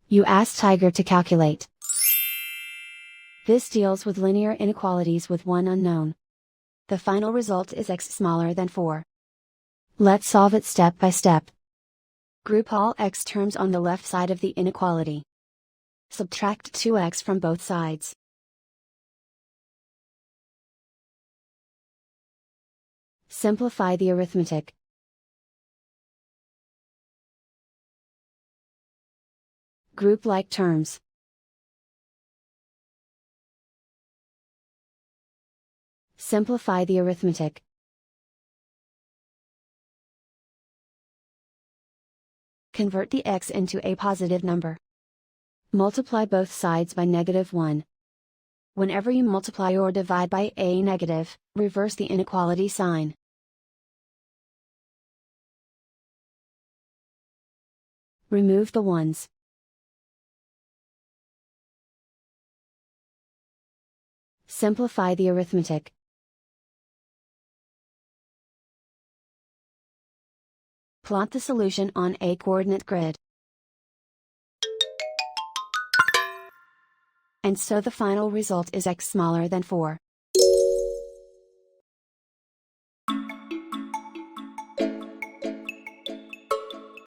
You ask Tiger to calculate. This deals with linear inequalities with one unknown. The final result is x smaller than 4. Let's solve it step by step. Group all x terms on the left side of the inequality. Subtract 2x from both sides. Simplify the arithmetic. Group like terms. Simplify the arithmetic. Convert the x into a positive number. Multiply both sides by -1. Whenever you multiply or divide by a negative, reverse the inequality sign. Remove the ones. Simplify the arithmetic. Plot the solution on a coordinate grid. And so the final result is x smaller than 4.